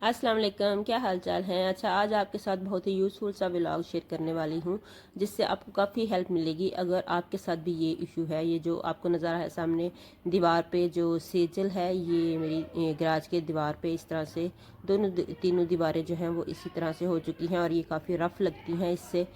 अस्सलाम वालेकुम, क्या हाल चाल है। अच्छा, आज आपके साथ बहुत ही यूज़फुल सा व्लॉग शेयर करने वाली हूँ जिससे आपको काफ़ी हेल्प मिलेगी अगर आपके साथ भी ये इशू है। ये जो आपको नज़र है सामने दीवार पे जो सेजल है, ये मेरी गैराज के दीवार पे इस तरह से दोनों तीनों दीवारें जो हैं वो इसी तरह से हो चुकी हैं और ये काफ़ी रफ़ लगती हैं। इससे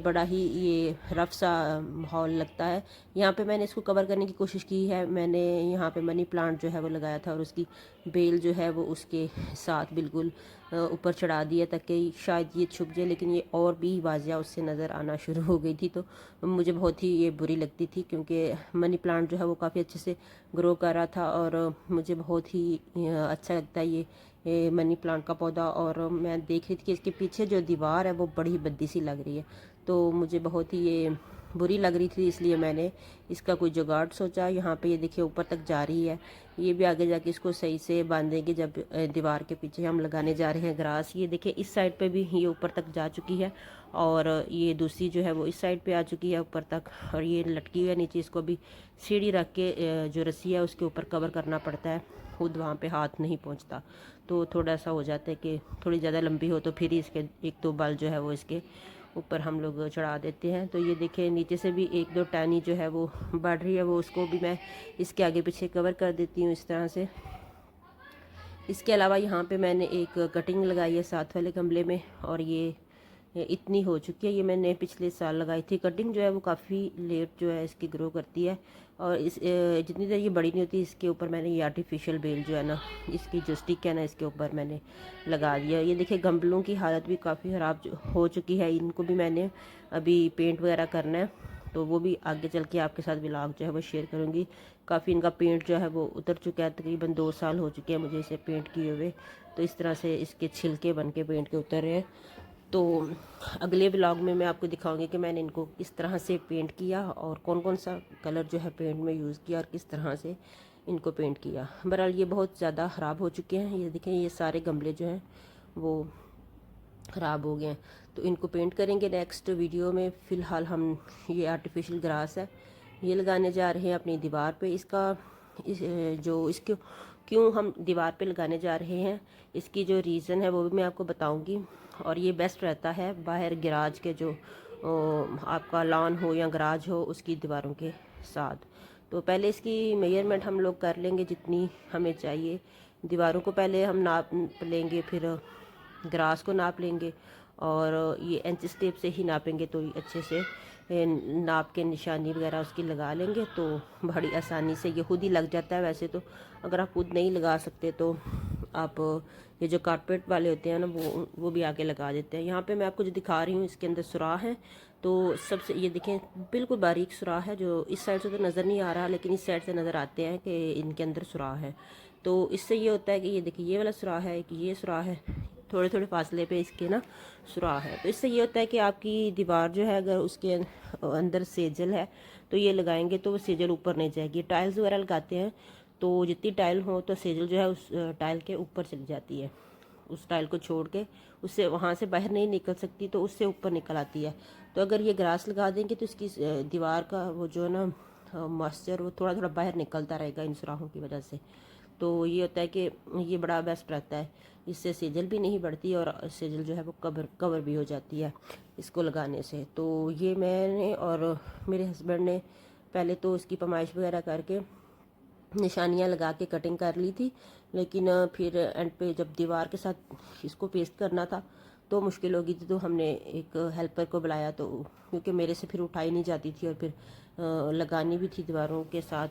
बड़ा ही ये रफ़ सा माहौल लगता है। यहाँ पे मैंने इसको कवर करने की कोशिश की है। मैंने यहाँ पे मनी प्लांट जो है वो लगाया था और उसकी बेल जो है वो उसके साथ बिल्कुल ऊपर चढ़ा दिया ताकि शायद ये छुप जाए, लेकिन ये और भी वाजिया उससे नज़र आना शुरू हो गई थी। तो मुझे बहुत ही ये बुरी लगती थी क्योंकि मनी प्लांट जो है वो काफ़ी अच्छे से ग्रो कर रहा था और मुझे बहुत ही अच्छा लगता है ये मनी प्लांट का पौधा। और मैं देख रही थी कि इसके पीछे जो दीवार है वो बड़ी भद्दी सी लग रही है, तो मुझे बहुत ही ये बुरी लग रही थी, इसलिए मैंने इसका कोई जुगाड़ सोचा। यहाँ पे ये देखिए ऊपर तक जा रही है, ये भी आगे जाके इसको सही से बांधेंगे जब दीवार के पीछे हम लगाने जा रहे हैं ग्रास। ये देखिए इस साइड पे भी ये ऊपर तक जा चुकी है और ये दूसरी जो है वो इस साइड पे आ चुकी है ऊपर तक, और ये लटकी हुई है नीचे। इसको भी सीढ़ी रख के जो रस्सी है उसके ऊपर कवर करना पड़ता है, खुद वहाँ पे हाथ नहीं पहुँचता। तो थोड़ा सा हो जाता है कि थोड़ी ज़्यादा लंबी हो तो फिर इसके एक दो बाल जो है वो इसके ऊपर हम लोग चढ़ा देते हैं। तो ये देखिए नीचे से भी एक दो टहनी जो है वो बढ़ रही है, वो उसको भी मैं इसके आगे पीछे कवर कर देती हूँ इस तरह से। इसके अलावा यहाँ पे मैंने एक कटिंग लगाई है साथ वाले गमले में और ये इतनी हो चुकी है। ये मैंने पिछले साल लगाई थी। कटिंग जो है वो काफ़ी लेट जो है इसकी ग्रो करती है और इस जितनी देर ये बड़ी नहीं होती इसके ऊपर मैंने ये आर्टिफिशियल बेल जो है ना, इसकी जो स्टिक है ना, इसके ऊपर मैंने लगा दिया। ये देखिए गमलों की हालत भी काफ़ी ख़राब हो चुकी है, इनको भी मैंने अभी पेंट वगैरह करना है, तो वो भी आगे चल के आपके साथ व्लॉग जो है वो शेयर करूँगी। काफ़ी इनका पेंट जो है वो उतर चुका है, तकरीबन 2 साल हो चुके हैं मुझे इसे पेंट किए हुए। तो इस तरह से इसके छिलके बन के पेंट के उतर रहे हैं। तो अगले व्लॉग में मैं आपको दिखाऊंगी कि मैंने इनको किस तरह से पेंट किया और कौन कौन सा कलर जो है पेंट में यूज़ किया और किस तरह से इनको पेंट किया। बहरहाल ये बहुत ज़्यादा ख़राब हो चुके हैं। ये देखें ये सारे गमले जो हैं वो ख़राब हो गए हैं, तो इनको पेंट करेंगे नेक्स्ट वीडियो में। फ़िलहाल हम ये आर्टिफिशियल ग्रास है ये लगाने जा रहे हैं अपनी दीवार पे। इसको क्यों हम दीवार पे लगाने जा रहे हैं, इसकी जो रीज़न है वो भी मैं आपको बताऊंगी। और ये बेस्ट रहता है बाहर गैराज के जो आपका लॉन हो या गराज हो उसकी दीवारों के साथ। तो पहले इसकी मेजरमेंट हम लोग कर लेंगे जितनी हमें चाहिए। दीवारों को पहले हम नाप लेंगे, फिर ग्रास को नाप लेंगे और ये इंच टेप से ही नापेंगे, तो अच्छे से नाप के निशानी वगैरह उसकी लगा लेंगे तो बड़ी आसानी से ये खुद ही लग जाता है। वैसे तो अगर आप खुद नहीं लगा सकते तो आप ये जो कारपेट वाले होते हैं ना वो भी आके लगा देते हैं। यहाँ पे मैं आपको जो दिखा रही हूँ इसके अंदर सुराख है, तो सबसे ये देखें बिल्कुल बारीक सुराख है जो इस साइड से तो नज़र नहीं आ रहा, लेकिन इस साइड से नज़र आते हैं कि इनके अंदर सुराख है। तो इससे ये होता है कि ये देखिए ये वाला सुराख है, कि ये सुराख है, थोड़े थोड़े फासले पे इसके ना सुराख है। तो इससे ये होता है कि आपकी दीवार जो है अगर उसके अंदर सेजल है तो ये लगाएंगे तो वो सेजल ऊपर नहीं जाएगी। टाइल्स वगैरह लगाते हैं तो जितनी टाइल हो तो सेजल जो है उस टाइल के ऊपर चली जाती है, उस टाइल को छोड़ के उससे वहाँ से बाहर नहीं निकल सकती, तो उससे ऊपर निकल आती है। तो अगर ये ग्रास लगा देंगे तो इसकी दीवार का वो जो है ना मॉइस्चर वो थोड़ा थोड़ा बाहर निकलता रहेगा इन सुराखों की वजह से। तो ये होता है कि ये बड़ा बेस्ट रहता है, इससे सेजल भी नहीं बढ़ती और सेजल जो है वो कवर भी हो जाती है इसको लगाने से। तो ये मैंने और मेरे हस्बैंड ने पहले तो इसकी पमाइश वगैरह करके निशानियाँ लगा के कटिंग कर ली थी, लेकिन फिर एंड पे जब दीवार के साथ इसको पेस्ट करना था तो मुश्किल हो गई थी, तो हमने एक हेल्पर को बुलाया, तो क्योंकि मेरे से फिर उठाई नहीं जाती थी और फिर लगानी भी थी दीवारों के साथ।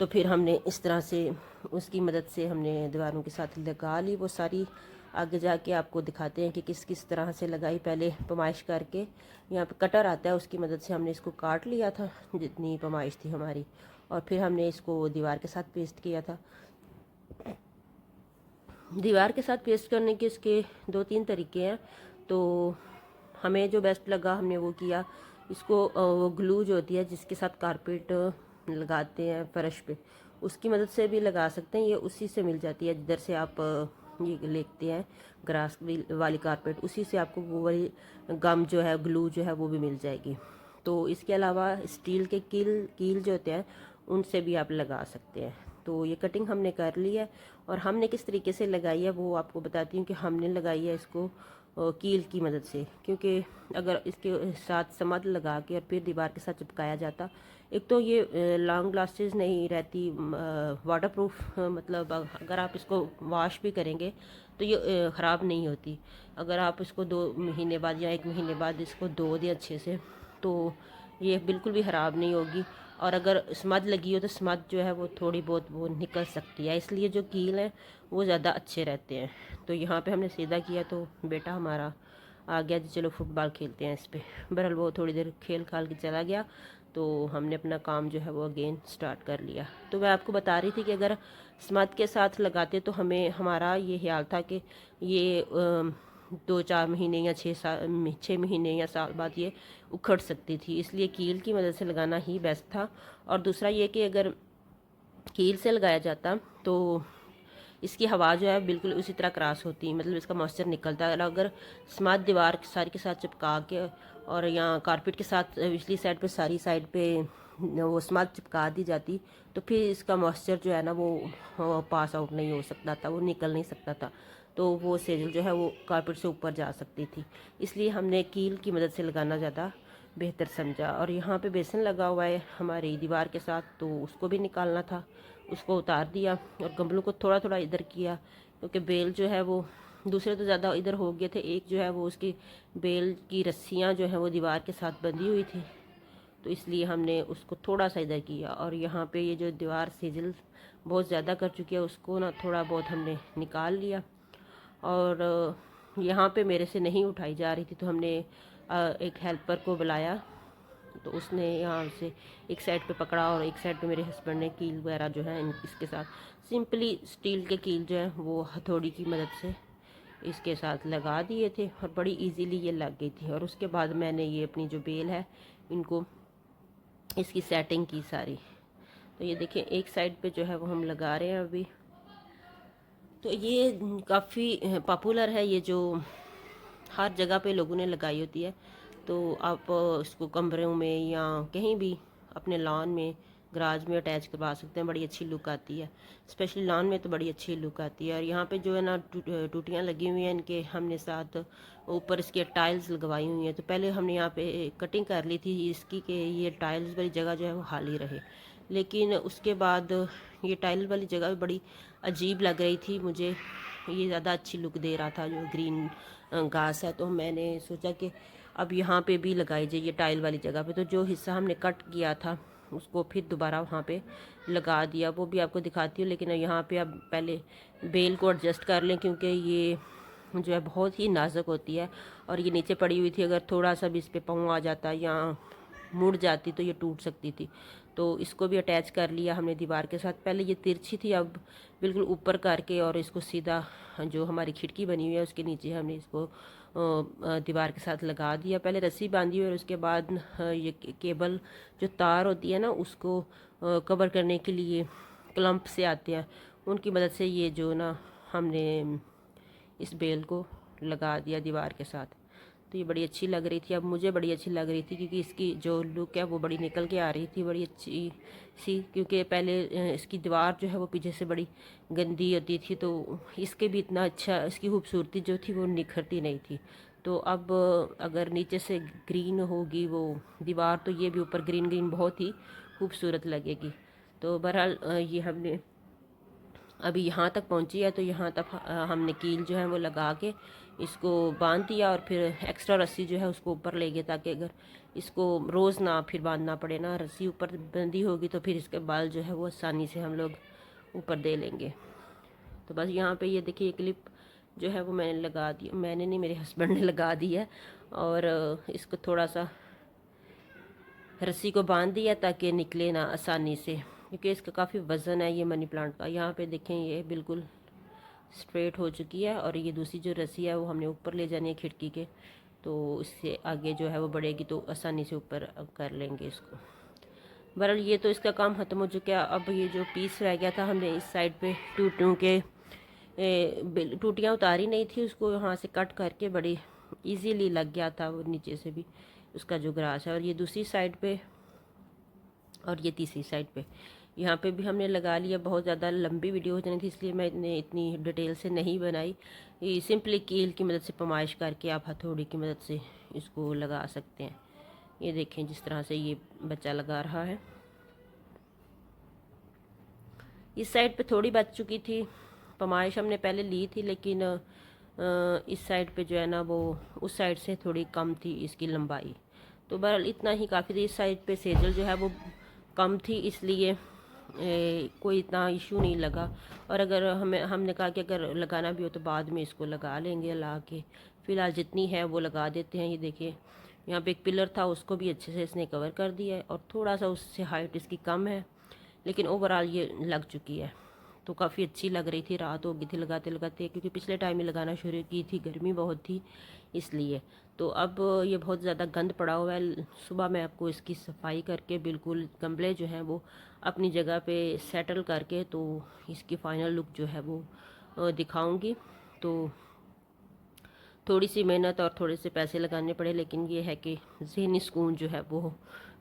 तो फिर हमने इस तरह से उसकी मदद से हमने दीवारों के साथ लगा ली वो सारी। आगे जाके आपको दिखाते हैं कि किस किस तरह से लगाई। पहले पमाइश करके यहाँ पे कटर आता है उसकी मदद से हमने इसको काट लिया था जितनी पमाइश थी हमारी, और फिर हमने इसको दीवार के साथ पेस्ट किया था। दीवार के साथ पेस्ट करने के इसके 2-3 तरीके हैं, तो हमें जो बेस्ट लगा हमने वो किया। इसको वो ग्लू जो होती है जिसके साथ कारपेट लगाते हैं फर्श पे, उसकी मदद से भी लगा सकते हैं। ये उसी से मिल जाती है जिधर से आप ये लेते हैं ग्रास वाली कारपेट, उसी से आपको वो वाली गम जो है ग्लू जो है वो भी मिल जाएगी। तो इसके अलावा स्टील के कील कील जो होते हैं उनसे भी आप लगा सकते हैं। तो ये कटिंग हमने कर ली है और हमने किस तरीके से लगाई है वो आपको बताती हूँ कि हमने लगाई है इसको कील की मदद से, क्योंकि अगर इसके साथ समद लगा के और फिर दीवार के साथ चिपकाया जाता, एक तो ये लॉन्ग लास्टेज नहीं रहती, वाटर प्रूफ, मतलब अगर आप इसको वॉश भी करेंगे तो ये ख़राब नहीं होती। अगर आप इसको 2 महीने बाद या 1 महीने बाद इसको धो दें अच्छे से तो ये बिल्कुल भी ख़राब नहीं होगी। और अगर स्मद लगी हो तो स्मद जो है वो थोड़ी बहुत वो निकल सकती है, इसलिए जो कील है वो ज़्यादा अच्छे रहते हैं। तो यहाँ पे हमने सीधा किया तो बेटा हमारा आ गया जी, चलो फुटबॉल खेलते हैं इस पर। बहरहाल वो थोड़ी देर खेल खाल के चला गया तो हमने अपना काम जो है वो अगेन स्टार्ट कर लिया। तो मैं आपको बता रही थी कि अगर स्मद के साथ लगाते तो हमारा ये ख्याल था कि ये 2-4 महीने या 6 महीने या साल बाद ये उखड़ सकती थी, इसलिए कील की मदद से लगाना ही बेस्ट था। और दूसरा ये कि अगर कील से लगाया जाता तो इसकी हवा जो है बिल्कुल उसी तरह क्रॉस होती, मतलब इसका मॉइस्चर निकलता है। अगर स्मार्ट दीवार सारी के साथ चिपका के और यहाँ कारपेट के साथ पिछली साइड पे सारी साइड पे वो स्मार्ट चिपका दी जाती तो फिर इसका मॉइस्चर जो है ना वो पास आउट नहीं हो सकता था, वो निकल नहीं सकता था, तो वो सेजल जो है वो कारपेट से ऊपर जा सकती थी। इसलिए हमने कील की मदद से लगाना ज़्यादा बेहतर समझा। और यहाँ पे बेसन लगा हुआ है हमारी दीवार के साथ, तो उसको भी निकालना था, उसको उतार दिया और गमलों को थोड़ा थोड़ा इधर किया, क्योंकि बेल जो है वो दूसरे तो ज़्यादा इधर हो गए थे, एक जो है वो उसकी बेल की रस्सियाँ जो है वो दीवार के साथ बंधी हुई थी, तो इसलिए हमने उसको थोड़ा सा इधर किया। और यहाँ पे ये जो दीवार सेजल बहुत ज़्यादा कर चुकी है उसको ना थोड़ा बहुत हमने निकाल लिया। और यहाँ पे मेरे से नहीं उठाई जा रही थी तो हमने एक हेल्पर को बुलाया, तो उसने यहाँ से एक साइड पे पकड़ा और एक साइड पे मेरे हस्बैंड ने कील वगैरह जो है इसके साथ सिंपली स्टील के कील जो है वो हथौड़ी की मदद से इसके साथ लगा दिए थे और बड़ी इजीली ये लग गई थी। और उसके बाद मैंने ये अपनी जो बेल है इनको इसकी सेटिंग की सारी। तो ये देखिए एक साइड पे जो है वो हम लगा रहे हैं अभी। तो ये काफ़ी पॉपुलर है, ये जो हर जगह पे लोगों ने लगाई होती है। तो आप इसको कमरों में या कहीं भी अपने लॉन में गराज में अटैच करवा सकते हैं, बड़ी अच्छी लुक आती है, स्पेशली लॉन में तो बड़ी अच्छी लुक आती है। और यहाँ पे जो है ना टूटियाँ लगी हुई हैं इनके, हमने साथ ऊपर इसके टाइल्स लगवाई हुई हैं। तो पहले हमने यहाँ पे कटिंग कर ली थी इसकी कि ये टाइल्स वाली जगह जो है वो खाली रहे, लेकिन उसके बाद ये टाइल वाली जगह बड़ी अजीब लग रही थी मुझे, ये ज़्यादा अच्छी लुक दे रहा था जो ग्रीन घास है। तो मैंने सोचा कि अब यहाँ पे भी लगाई जाइए टाइल वाली जगह पे। तो जो हिस्सा हमने कट किया था उसको फिर दोबारा वहाँ पे लगा दिया, वो भी आपको दिखाती हूँ। लेकिन यहाँ पे अब पहले बेल को एडजस्ट कर लें, क्योंकि ये जो है बहुत ही नाजुक होती है और ये नीचे पड़ी हुई थी, अगर थोड़ा सा भी इस पर पाँव आ जाता या मुड़ जाती तो ये टूट सकती थी। तो इसको भी अटैच कर लिया हमने दीवार के साथ। पहले ये तिरछी थी, अब बिल्कुल ऊपर करके और इसको सीधा जो हमारी खिड़की बनी हुई है उसके नीचे हमने इसको दीवार के साथ लगा दिया। पहले रस्सी बांधी हुई और उसके बाद ये केबल जो तार होती है ना उसको कवर करने के लिए क्लम्प से आते हैं, उनकी मदद से ये जो ना हमने इस बेल को लगा दिया दीवार के साथ। तो ये बड़ी अच्छी लग रही थी, अब मुझे बड़ी अच्छी लग रही थी क्योंकि इसकी जो लुक है वो बड़ी निकल के आ रही थी, बड़ी अच्छी सी। क्योंकि पहले इसकी दीवार जो है वो पीछे से बड़ी गंदी होती थी, तो इसके भी इतना अच्छा इसकी खूबसूरती जो थी वो निखरती नहीं थी। तो अब अगर नीचे से ग्रीन होगी वो दीवार तो ये भी ऊपर ग्रीन ग्रीन बहुत ही खूबसूरत लगेगी। तो बहरहाल ये हमने अभी यहाँ तक पहुँची है, तो यहाँ तक हमने कील जो है वो लगा के इसको बांध दिया और फिर एक्स्ट्रा रस्सी जो है उसको ऊपर ले गए, ताकि अगर इसको रोज़ ना फिर बांधना पड़े ना, रस्सी ऊपर बंधी होगी तो फिर इसके बाल जो है वो आसानी से हम लोग ऊपर दे लेंगे। तो बस यहाँ पे ये देखिए क्लिप जो है वो मैंने लगा दी, मैंने नहीं मेरे हस्बैंड ने लगा दी है। और इसको थोड़ा सा रस्सी को बांध दिया ताकि निकले ना आसानी से, क्योंकि इसका काफ़ी वज़न है ये मनी प्लांट का। यहाँ पे देखें ये बिल्कुल स्ट्रेट हो चुकी है और ये दूसरी जो रस्सी है वो हमने ऊपर ले जानी है खिड़की के, तो इससे आगे जो है वो बढ़ेगी तो आसानी से ऊपर कर लेंगे इसको। बहरहाल ये तो इसका काम ख़त्म हो चुका है। अब ये जो पीस रह गया था हमने इस साइड पे टूटियाँ उतारी नहीं थी, उसको यहाँ से कट करके बड़ी इजीली लग गया था वो नीचे से भी उसका जो ग्रास है। और ये दूसरी साइड पे और ये तीसरी साइड पे यहाँ पे भी हमने लगा लिया। बहुत ज़्यादा लंबी वीडियो हो जानी थी, इसलिए मैंने इतनी डिटेल से नहीं बनाई। ये सिंपली कील की मदद से पमाइश करके आप हथौड़ी की मदद से इसको लगा सकते हैं। ये देखें जिस तरह से ये बच्चा लगा रहा है। इस साइड पे थोड़ी बच चुकी थी, पमाइश हमने पहले ली थी, लेकिन इस साइड पे जो है ना वो उस साइड से थोड़ी कम थी इसकी लंबाई। तो बहरहाल इतना ही काफ़ी थी। इस साइड पे सेजल जो है वो कम थी, इसलिए कोई इतना इशू नहीं लगा। और अगर हमने कहा कि अगर लगाना भी हो तो बाद में इसको लगा लेंगे ला के, फ़िलहाल जितनी है वो लगा देते हैं। ये देखिए यहाँ पे एक पिलर था, उसको भी अच्छे से इसने कवर कर दिया है, और थोड़ा सा उससे हाइट इसकी कम है, लेकिन ओवरऑल ये लग चुकी है। तो काफ़ी अच्छी लग रही थी। रात हो गई थी लगाते लगाते, क्योंकि पिछले टाइम में लगाना शुरू की थी, गर्मी बहुत थी इसलिए। तो अब ये बहुत ज़्यादा गंद पड़ा हुआ है। सुबह मैं आपको इसकी सफाई करके बिल्कुल गमले जो हैं वो अपनी जगह पे सेटल करके तो इसकी फ़ाइनल लुक जो है वो दिखाऊंगी। तो थोड़ी सी मेहनत और थोड़े से पैसे लगाने पड़े, लेकिन ये है कि ज़हनी सुकून जो है वो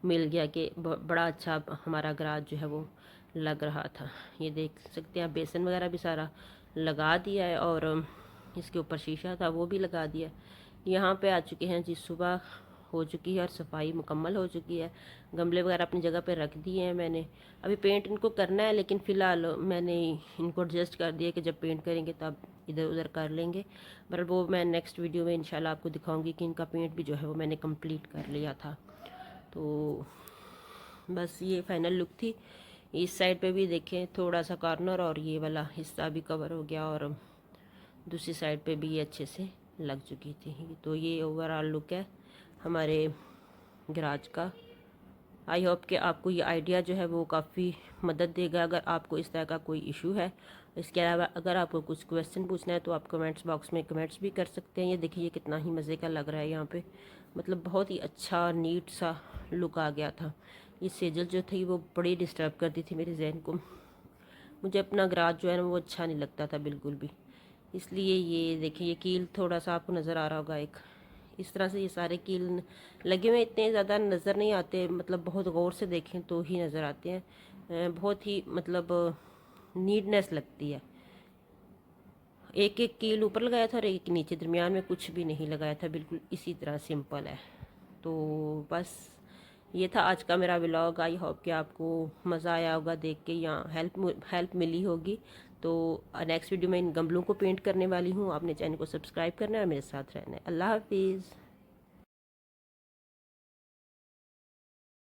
मिल गया कि बड़ा अच्छा हमारा गराज जो है वो लग रहा था। ये देख सकते हैं, बेसन वगैरह भी सारा लगा दिया है, और इसके ऊपर शीशा था वो भी लगा दिया। यहाँ पे आ चुके हैं जी, सुबह हो चुकी है और सफाई मुकम्मल हो चुकी है। गमले वगैरह अपनी जगह पे रख दिए हैं मैंने। अभी पेंट इनको करना है, लेकिन फ़िलहाल मैंने इनको एडजस्ट कर दिया कि जब पेंट करेंगे तब इधर उधर कर लेंगे। पर वो मैं नेक्स्ट वीडियो में इंशाल्लाह आपको दिखाऊंगी कि इनका पेंट भी जो है वो मैंने कंप्लीट कर लिया था। तो बस ये फाइनल लुक थी। इस साइड पे भी देखें थोड़ा सा कॉर्नर और ये वाला हिस्सा भी कवर हो गया, और दूसरी साइड पे भी ये अच्छे से लग चुकी थी। तो ये ओवरऑल लुक है हमारे गराज का। आई होप कि आपको ये आइडिया जो है वो काफ़ी मदद देगा अगर आपको इस तरह का कोई इशू है। इसके अलावा अगर आपको कुछ क्वेश्चन पूछना है तो आप कमेंट्स बॉक्स में कमेंट्स भी कर सकते हैं। ये देखिए ये कितना ही मज़े का लग रहा है यहाँ पे, मतलब बहुत ही अच्छा नीट सा लुक आ गया था। ये सेजल जो थी वो बड़ी डिस्टर्ब करती थी मेरे जहन को। मुझे अपना गराज जो है ना वो अच्छा नहीं लगता था बिल्कुल भी, इसलिए ये देखिए ये कील थोड़ा सा आपको नज़र आ रहा होगा एक इस तरह से। ये सारे कील लगे हुए इतने ज़्यादा नज़र नहीं आते, मतलब बहुत गौर से देखें तो ही नज़र आते हैं। बहुत ही मतलब नीटनेस लगती है। एक एक कील ऊपर लगाया था और एक नीचे, दरमियान में कुछ भी नहीं लगाया था, बिल्कुल इसी तरह सिंपल है। तो बस ये था आज का मेरा व्लॉग। आई होप कि आपको मज़ा आया होगा देख के, या हेल्प मिली होगी। तो नेक्स्ट वीडियो में इन गमलों को पेंट करने वाली हूँ। आपने चैनल को सब्सक्राइब करना है और मेरे साथ रहना है। अल्लाह हाफिज़।